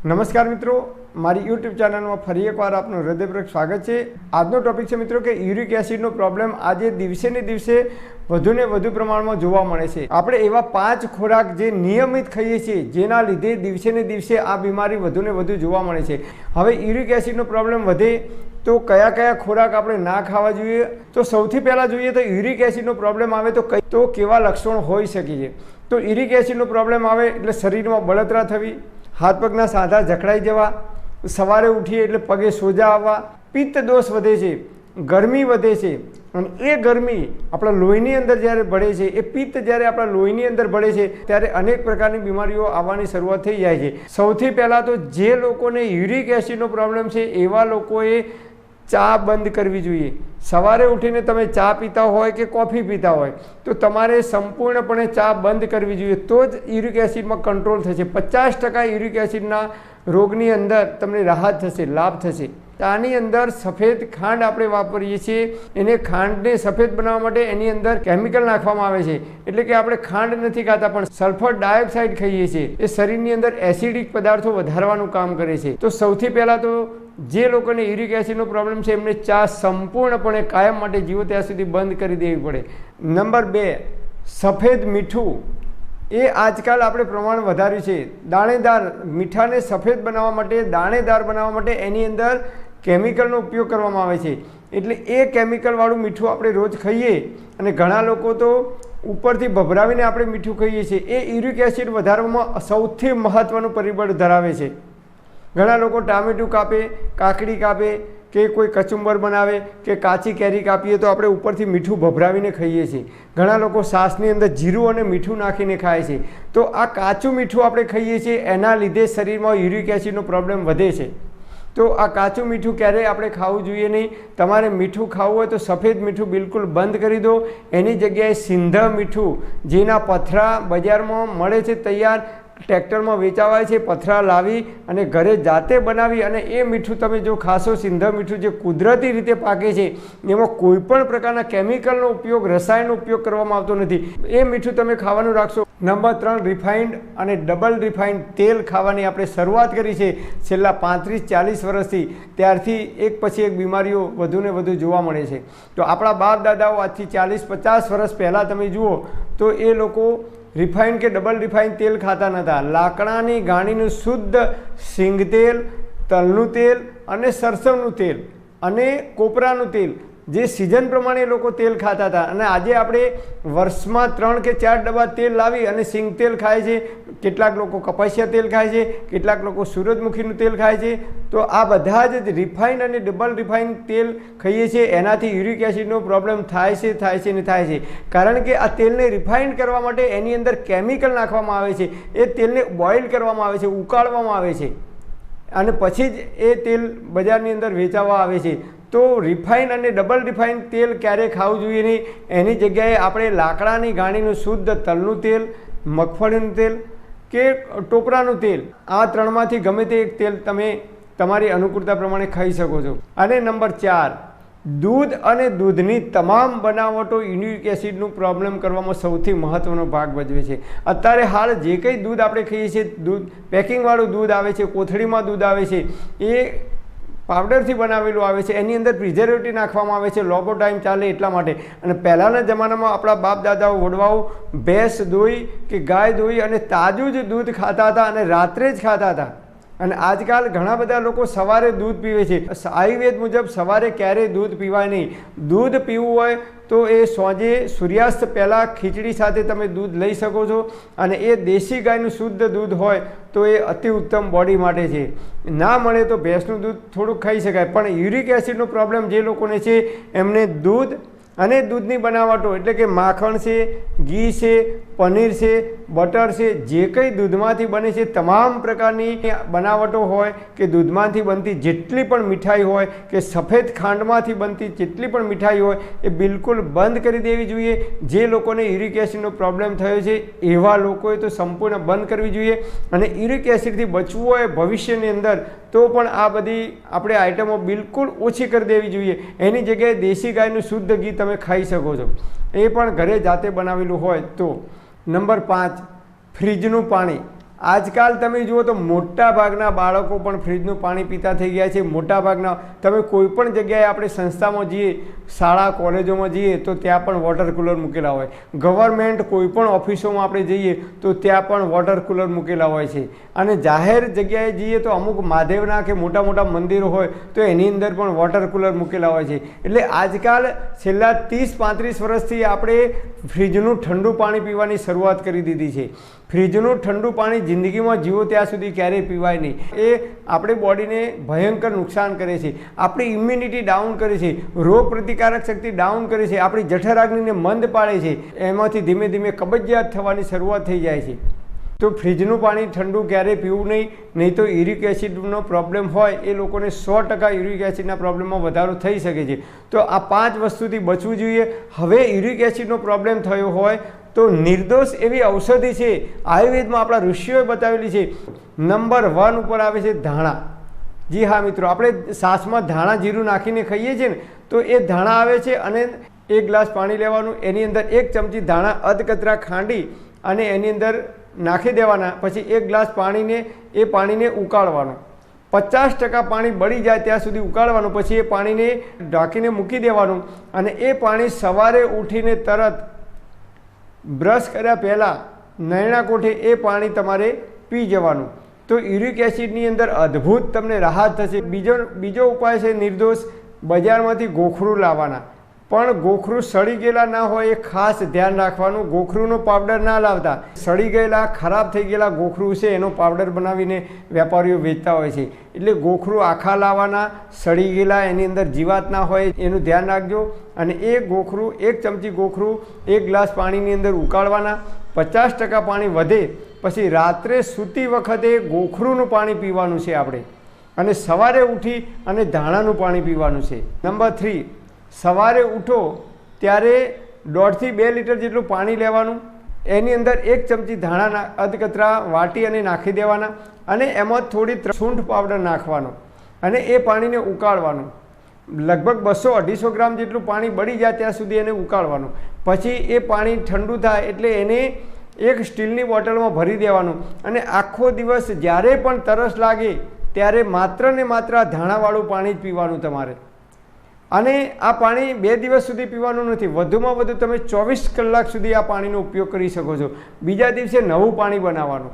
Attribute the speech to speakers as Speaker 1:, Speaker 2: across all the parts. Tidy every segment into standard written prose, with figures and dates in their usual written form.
Speaker 1: નમસ્કાર મિત્રો, મારી યુટ્યુબ ચેનલમાં ફરી એકવાર આપનું હૃદયપૂર્વક સ્વાગત છે। આજનો ટોપિક છે મિત્રો કે યુરિક એસિડનો પ્રોબ્લેમ આજે દિવસે ને દિવસે વધુને વધુ પ્રમાણમાં જોવા મળે છે। આપણે એવા 5 ખોરાક જે નિયમિત ખાઈએ છીએ જેના લીધે દિવસે ને દિવસે આ બીમારી વધુને વધુ જોવા મળે છે। હવે યુરિક એસિડનો પ્રોબ્લેમ વધે તો કયા કયા ખોરાક આપણે ના ખાવા જોઈએ? તો સૌથી પહેલાં જોઈએ તો યુરિક એસિડનો પ્રોબ્લેમ આવે તો કેવા લક્ષણો હોઈ શકે છે? તો યુરિક એસિડનો પ્રોબ્લેમ આવે એટલે શરીરમાં બળતરા થવી, હાથ પગના સાંધા જકડાઈ જવા, સવારે ઉઠીએ એટલે પગે સોજા આવવા, પિત્ત દોષ વધે છે, ગરમી વધે છે અને એ ગરમી આપણા લોહીની અંદર જ્યારે ભળે છે, એ પિત્ત જ્યારે આપણા લોહીની અંદર ભળે છે ત્યારે અનેક પ્રકારની બીમારીઓ આવવાની શરૂઆત થઈ જાય છે। સૌથી પહેલાં તો જે લોકોને યુરિક એસિડનો પ્રોબ્લેમ છે એવા લોકોએ ચા બંધ કરવી જોઈએ। સવારે ઉઠીને તમે ચા પીતા હોય કે કોફી પીતા હોય તો તમારે સંપૂર્ણપણે ચા બંધ કરવી જોઈએ, તો જ યુરિક એસિડમાં કંટ્રોલ થશે। 50% યુરિક એસિડના રોગની અંદર તમને રાહત થશે, લાભ થશે। આની અંદર સફેદ ખાંડ આપણે વાપરીએ છીએ, એને ખાંડને સફેદ બનાવવા માટે એની અંદર કેમિકલ નાખવામાં આવે છે, એટલે કે આપણે ખાંડ નથી ખાતા પણ સલ્ફર ડાયોક્સાઇડ ખાઈએ છીએ। એ શરીરની અંદર એસિડિક પદાર્થો વધારવાનું કામ કરે છે। તો સૌથી પહેલાં તો જે લોકોને યુરિક એસિડનો પ્રોબ્લેમ છે એમને ચા સંપૂર્ણપણે કાયમ માટે જીવો ત્યાં સુધી બંધ કરી દેવી પડે। નંબર 2, સફેદ મીઠું એ આજકાલ આપણે પ્રમાણ વધાર્યું છે। દાણેદાર મીઠાને સફેદ બનાવવા માટે, દાણેદાર બનાવવા માટે એની અંદર કેમિકલનો ઉપયોગ કરવામાં આવે છે, એટલે એ કેમિકલવાળું મીઠું આપણે રોજ ખાઈએ અને ઘણા લોકો તો ઉપરથી ભભરાવીને આપણે મીઠું ખાઈએ છીએ, એ યુરિક એસિડ વધારવામાં સૌથી મહત્ત્વનું પરિબળ ધરાવે છે। ઘણા લોકો ટામેટું કાપે, કાકડી કાપે કે કોઈ કચુંબર બનાવે કે કાચી કેરી કાપીએ તો આપણે ઉપરથી મીઠું ભભરાવીને ખાઈએ છીએ। ઘણા લોકો છાશની અંદર જીરું અને મીઠું નાખીને ખાય છે। તો આ કાચું મીઠું આપણે ખાઈએ છીએ, એના લીધે શરીરમાં યુરિક એસિડનો પ્રોબ્લેમ વધે છે। તો આ કાચું મીઠું ક્યારેય આપણે ખાવું જોઈએ નહીં। તમારે મીઠું ખાવું હોય તો સફેદ મીઠું બિલકુલ બંધ કરી દો, એની જગ્યાએ સિંધા મીઠું જેના પથરા બજારમાં મળે છે, તૈયાર ટ્રેક્ટરમાં વેચાવાય છે, પથરા લાવી અને ઘરે જાતે બનાવી અને એ મીઠું તમે જો ખાશો, સિંધા મીઠું જે કુદરતી રીતે પાકે છે, એમાં કોઈ પણ પ્રકારના કેમિકલનો ઉપયોગ, રસાયણનો ઉપયોગ કરવામાં આવતો નથી, એ મીઠું તમે ખાવાનું રાખશો। નંબર 3, રિફાઇન્ડ અને ડબલ રિફાઇન્ડ તેલ ખાવાની આપણે શરૂઆત કરી છે છેલ્લા 35-40 વર્ષથી, ત્યારથી એક પછી એક બીમારીઓ વધુને વધુ જોવા મળે છે। તો આપણા બાપ દાદાઓ આજથી 40-50 વર્ષ પહેલાં તમે જુઓ તો એ લોકો રિફાઇન્ડ કે ડબલ રિફાઇન્ડ તેલ ખાતા નહોતા। લાકડાની ગાણીનું શુદ્ધ સિંગ તેલ, તલનું તેલ અને સરસવનું તેલ અને કોપરાનું તેલ, જે સિઝન પ્રમાણે લોકો તેલ ખાતા હતા। અને આજે આપણે વર્ષમાં 3 કે 4 ડબ્બા તેલ લાવી અને સિંગ તેલ ખાય છે, કેટલાક લોકો કપાસિયા તેલ ખાય છે, કેટલાક લોકો સૂરજમુખીનું તેલ ખાય છે। તો આ બધા જ રિફાઇન્ડ અને ડબલ રિફાઇન્ડ તેલ ખાઈએ છીએ, એનાથી યુરિક એસિડનો પ્રોબ્લેમ થાય છે ને થાય છે। કારણ કે આ તેલને રિફાઇન્ડ કરવા માટે એની અંદર કેમિકલ નાખવામાં આવે છે, એ તેલને બોઇલ કરવામાં આવે છે, ઉકાળવામાં આવે છે અને પછી જ એ તેલ બજારની અંદર વેચાવા આવે છે। તો રિફાઇન અને ડબલ રિફાઇન તેલ ક્યારેય ખાવું જોઈએ નહીં, એની જગ્યાએ આપણે લાકડાની ગાણીનું શુદ્ધ તલનું તેલ, મગફળીનું તેલ કે ટોપરાનું તેલ, આ 3માંથી ગમે તે એક તેલ તમે તમારી અનુકૂળતા પ્રમાણે ખાઈ શકો છો। અને નંબર 4, દૂધ અને દૂધની તમામ બનાવટો યુરિક એસિડનું પ્રોબ્લેમ કરવામાં સૌથી મહત્ત્વનો ભાગ ભજવે છે। અત્યારે હાલ જે કંઈ દૂધ આપણે ખાઈએ છીએ, દૂધ પેકિંગવાળું દૂધ આવે છે, કોથળીમાં દૂધ આવે છે, એ પાવડરથી બનાવેલું આવે છે, એની અંદર પ્રિઝર્વેટિવ નાખવામાં આવે છે, લાંબો ટાઈમ ચાલે એટલા માટે। અને પહેલાંના જમાનામાં આપણા બાપ દાદાઓ, વડવાઓ ભેંસ દોઈ કે ગાય દોઈ અને તાજું જ દૂધ ખાતા હતા અને રાત્રે જ ખાતા હતા। અને આજકાલ ઘણા બધા લોકો સવારે દૂધ પીવે છે। આયુર્વેદ મુજબ સવારે ક્યારેય દૂધ પીવાય નહીં। દૂધ પીવું હોય તો એ સાંજે સૂર્યાસ્ત પહેલાં ખીચડી સાથે તમે દૂધ લઈ શકો છો, અને એ દેશી ગાયનું શુદ્ધ દૂધ હોય તો એ અતિ ઉત્તમ બોડી માટે છે। ના મળે તો ભેંસનું દૂધ થોડુંક ખાઈ શકાય, પણ યુરિક એસિડનો પ્રોબ્લેમ જે લોકોને છે એમને દૂધ અને દૂધની બનાવટો એટલે કે માખણ છે, ઘી છે, પનીર છે, બટર છે, જે કંઈ દૂધમાંથી બને છે, તમામ પ્રકારની બનાવટો હોય કે દૂધમાંથી બનતી જેટલી પણ મીઠાઈ હોય કે સફેદ ખાંડમાંથી બનતી જેટલી પણ મીઠાઈ હોય એ બિલકુલ બંધ કરી દેવી જોઈએ। જે લોકોને યુરિક એસિડનો પ્રોબ્લેમ થયો છે એવા લોકોએ તો સંપૂર્ણ બંધ કરવી જોઈએ। અને યુરિક એસિડથી બચવું હોય ભવિષ્યની અંદર તો પણ આ બધી આપણે આઇટમો બિલકુલ ઓછી કરી દેવી જોઈએ। એની જગ્યાએ દેશી ગાયનું શુદ્ધ ઘી તમે ખાઈ શકો છો, એ પણ ઘરે જાતે બનાવેલું હોય તો। નંબર 5, ફ્રીજનું પાણી। આજકાલ તમે જુઓ તો મોટા ભાગના બાળકો પણ ફ્રીજનું પાણી પીતા થઈ ગયા છે. મોટા ભાગના તમે કોઈ પણ જગ્યાએ આપણે સંસ્થામાં જઈએ, શાળા કોલેજોમાં જઈએ તો ત્યાં પણ વોટર કુલર મૂકેલા હોય. ગવર્મેન્ટ કોઈ પણ ઓફિસોમાં આપણે જઈએ તો ત્યાં પણ વોટર કુલર મૂકેલા હોય છે. અને જાહેર જગ્યાએ જઈએ તો અમુક મહાદેવના કે મોટા મોટા મંદિરો હોય તો એની અંદર પણ વોટર કુલર મૂકેલા હોય છે. એટલે આજકાલ છેલ્લા 30-35 વર્ષથી આપણે ફ્રીજનું ઠંડુ પાણી પીવાની શરૂઆત કરી દીધી છે. ફ્રીજનું ઠંડુ પાણી જિંદગીમાં જીવો ત્યાં સુધી ક્યારેય પીવાય નહીં. એ આપણી બોડીને ભયંકર નુકસાન કરે છે, આપણી ઇમ્યુનિટી ડાઉન કરે છે, રોગ પ્રતિકારક શક્તિ ડાઉન કરે છે, આપણી જઠરાગ્નિને મંદ પાડે છે. એમાંથી ધીમે ધીમે કબજિયાત થવાની શરૂઆત થઈ જાય છે. તો ફ્રીજનું પાણી ઠંડુ ક્યારેય પીવું નહીં તો યુરિક એસિડનો પ્રોબ્લેમ હોય એ લોકોને 100% યુરિક એસિડના પ્રોબ્લેમમાં વધારો થઈ શકે છે. તો આ 5 વસ્તુથી બચવું જોઈએ. હવે યુરિક એસિડનો પ્રોબ્લેમ થયો હોય તો નિર્દોષ એવી ઔષધિ છે, આયુર્વેદમાં આપણા ઋષિઓએ બતાવેલી છે. નંબર 1 ઉપર આવે છે ધાણા. જી હા મિત્રો, આપણે છાશમાં ધાણા જીરું નાખીને ખાઈએ છીએ ને, તો એ ધાણા આવે છે અને 1 ગ્લાસ પાણી લેવાનું, એની અંદર 1 ચમચી ધાણા અધકચરા ખાંડી અને એની અંદર નાખી દેવાના. પછી 1 ગ્લાસ પાણીને ઉકાળવાનું. 50% પાણી બળી જાય ત્યાં સુધી ઉકાળવાનું. પછી એ પાણીને ઢાંકીને મૂકી દેવાનું અને એ પાણી સવારે ઉઠીને તરત બ્રશ કર્યા પહેલાં નયણા કોઠે એ પાણી તમારે પી જવાનું. તો યુરિક એસિડની અંદર અદ્ભુત તમને રાહત થશે. બીજો ઉપાય છે નિર્દોષ, બજારમાંથી ગોખરું લાવવાના. પણ ગોખરું સડી ગયેલા ના હોય એ ખાસ ધ્યાન રાખવાનું. ગોખરુંનો પાવડર ના લાવતા. સડી ગયેલા ખરાબ થઈ ગયેલા ગોખરું છે એનો પાવડર બનાવીને વેપારીઓ વેચતા હોય છે. એટલે ગોખરું આખા લાવવાના, સડી ગયેલા, એની અંદર જીવાત ના હોય એનું ધ્યાન રાખજો. અને એ ગોખરું 1 ચમચી ગોખરું 1 ગ્લાસ પાણીની અંદર ઉકાળવાના. 50% પાણી વધે પછી રાત્રે સૂતી વખતે ગોખરુંનું પાણી પીવાનું છે આપણે. અને સવારે ઉઠી અને ધાણાનું પાણી પીવાનું છે. નંબર 3, સવારે ઉઠો ત્યારે 1.5 થી 2 લીટર જેટલું પાણી લેવાનું. એની અંદર 1 ચમચી ધાણા અધકચરા વાટી અને નાખી દેવાના અને એમાં થોડી સૂંઠ પાવડર નાખવાનો અને એ પાણીને ઉકાળવાનું. લગભગ 200-250 ગ્રામ જેટલું પાણી બળી જાય ત્યાં સુધી એને ઉકાળવાનું. પછી એ પાણી ઠંડુ થાય એટલે એને એક સ્ટીલની બોટલમાં ભરી દેવાનું અને આખો દિવસ જ્યારે પણ તરસ લાગે ત્યારે માત્ર ને માત્ર ધાણાવાળું પાણી જ પીવાનું તમારે. અને આ પાણી 2 દિવસ સુધી પીવાનું નથી, વધુમાં વધુ તમે 24 કલાક સુધી આ પાણીનો ઉપયોગ કરી શકો છો. બીજા દિવસે નવું પાણી બનાવવાનું.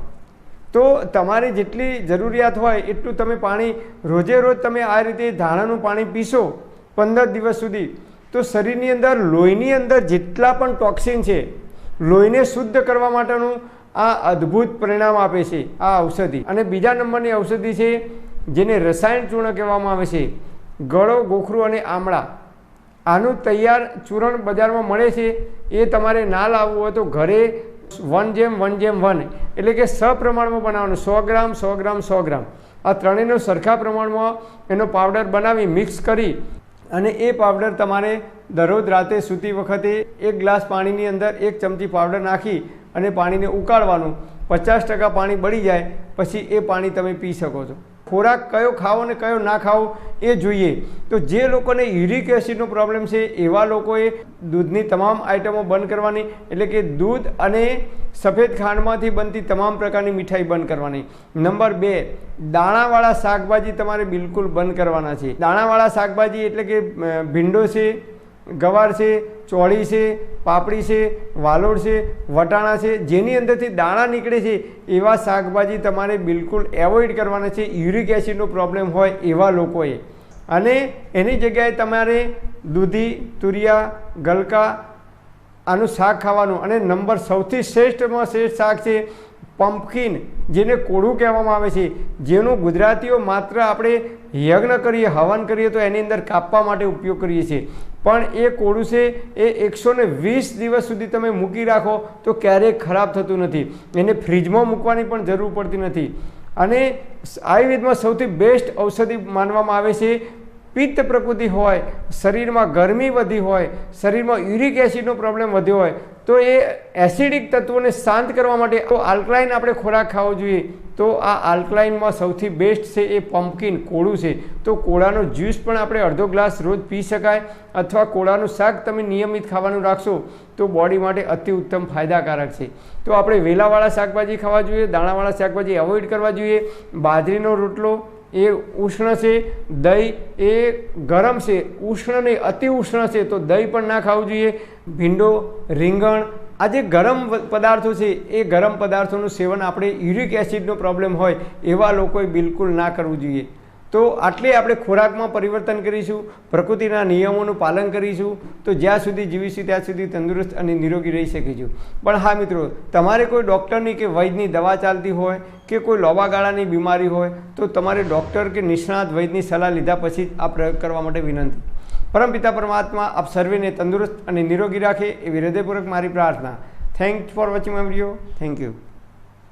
Speaker 1: તો તમારી જેટલી જરૂરિયાત હોય એટલું તમે પાણી રોજે રોજ તમે આ રીતે ધાણાનું પાણી પીશો 15 દિવસ સુધી, તો શરીરની અંદર લોહીની અંદર જેટલા પણ ટોક્સિન છે, લોહીને શુદ્ધ કરવા માટેનું આ અદ્ભુત પરિણામ આપે છે આ ઔષધિ. અને બીજા નંબરની ઔષધિ છે જેને રસાયણ ચૂર્ણ કહેવામાં આવે છે. ગળો, ગોખરું અને આમળા, આનું તૈયાર ચૂર્ણ બજારમાં મળે છે. એ તમારે ના લાવવું હોય તો ઘરે 1:1:1 એટલે કે સપ્રમાણમાં બનાવવાનું. 100 ગ્રામ 100 ગ્રામ 100 ગ્રામ આ ત્રણેયનો સરખા પ્રમાણમાં એનો પાવડર બનાવી મિક્સ કરી અને એ પાવડર તમારે દરરોજ રાતે સૂતી વખતે 1 ગ્લાસ પાણીની અંદર 1 ચમચી પાવડર નાખી અને પાણીને ઉકાળવાનું. 50% પાણી બળી જાય પછી એ પાણી તમે પી શકો છો. ખોરાક કયો ખાવો ને કયો ના ખાવો એ જોઈએ. તો જે લોકોને યુરિક એસિડનો પ્રોબ્લેમ છે એવા લોકોએ દૂધની તમામ આઇટમો બંધ કરવાની, એટલે કે દૂધ અને સફેદ ખાંડમાંથી બનતી તમામ પ્રકારની મીઠાઈ બંધ કરવાની. નંબર 2, દાણાવાળા શાકભાજી તમારે બિલકુલ બંધ કરવાના છે. દાણાવાળા શાકભાજી એટલે કે ભીંડો છે, ગવાર છે, ચોળી છે, પાપડી છે, વાલોડ છે, વટાણા છે, જેની અંદરથી દાણા નીકળે છે એવા શાકભાજી તમારે બિલકુલ એવોઇડ કરવાના છે યુરિક એસિડનો પ્રોબ્લેમ હોય એવા લોકોએ. અને એની જગ્યાએ તમારે દૂધી, તુરિયા, ગલકા આનું શાક ખાવાનું. અને નંબર સૌથી શ્રેષ્ઠમાં શ્રેષ્ઠ શાક છે પમ્પકિન, જેને કોળું કહેવામાં આવે છે, જેનું ગુજરાતીઓ માત્ર આપણે યજ્ઞ કરીએ, હવન કરીએ તો એની અંદર કાપવા માટે ઉપયોગ કરીએ છીએ. પણ એ કોળું છે એ 120 દિવસ સુધી તમે મૂકી રાખો તો ક્યારેય ખરાબ થતું નથી. એને ફ્રીજમાં મૂકવાની પણ જરૂર પડતી નથી. અને આયુર્વેદમાં સૌથી બેસ્ટ ઔષધિ માનવામાં આવે છે. પિત્ત પ્રકૃતિ હોય, શરીરમાં ગરમી વધી હોય, શરીરમાં યુરિક એસિડનો પ્રોબ્લેમ વધ્યો હોય તો એ એસિડિક તત્વોને શાંત કરવા માટે તો આલ્કલાઇન આપણે ખોરાક ખાવો જોઈએ. તો આ આલ્કલાઇનમાં સૌથી બેસ્ટ છે એ પમ્પકિન, કોળું છે. તો કોળાનો જ્યુસ પણ આપણે અડધો ગ્લાસ રોજ પી શકાય, અથવા કોળાનું શાક તમે નિયમિત ખાવાનું રાખશો તો બોડી માટે અતિ ઉત્તમ ફાયદાકારક છે. તો આપણે વેલાવાળા શાકભાજી ખાવા જોઈએ, દાણાવાળા શાકભાજી અવોઇડ કરવા જોઈએ. બાજરીનો રોટલો એ ઉષ્ણ છે, દહીં એ ગરમ છે, ઉષ્ણ નહીં અતિ ઉષ્ણ છે, તો દહીં પણ ના ખાવું જોઈએ. ભીંડો, રીંગણ, આ જે ગરમ પદાર્થો છે એ ગરમ પદાર્થોનું સેવન આપણે યુરિક એસિડનો પ્રોબ્લેમ હોય એવા લોકોએ બિલકુલ ના કરવું જોઈએ. તો આટલે આપણે ખોરાકમાં પરિવર્તન કરીશું, પ્રકૃતિના નિયમોનું પાલન કરીશું, તો જ્યાં સુધી જીવીશું ત્યાં સુધી તંદુરસ્ત અને નિરોગી રહી શકીશું. પણ હા મિત્રો, તમારે કોઈ ડૉક્ટરની કે વૈદ્યની દવા ચાલતી હોય કે કોઈ લાંબા ગાળાની બીમારી હોય તો તમારે ડૉક્ટર કે નિષ્ણાત વૈદ્યની સલાહ લીધા પછી જ આ પ્રયોગ કરવા માટે વિનંતી. પરમપિતા પરમાત્મા આપ સર્વેને તંદુરસ્ત અને નિરોગી રાખે એવી હૃદયપૂર્વક મારી પ્રાર્થના. Thanks for watching my video. Thank you.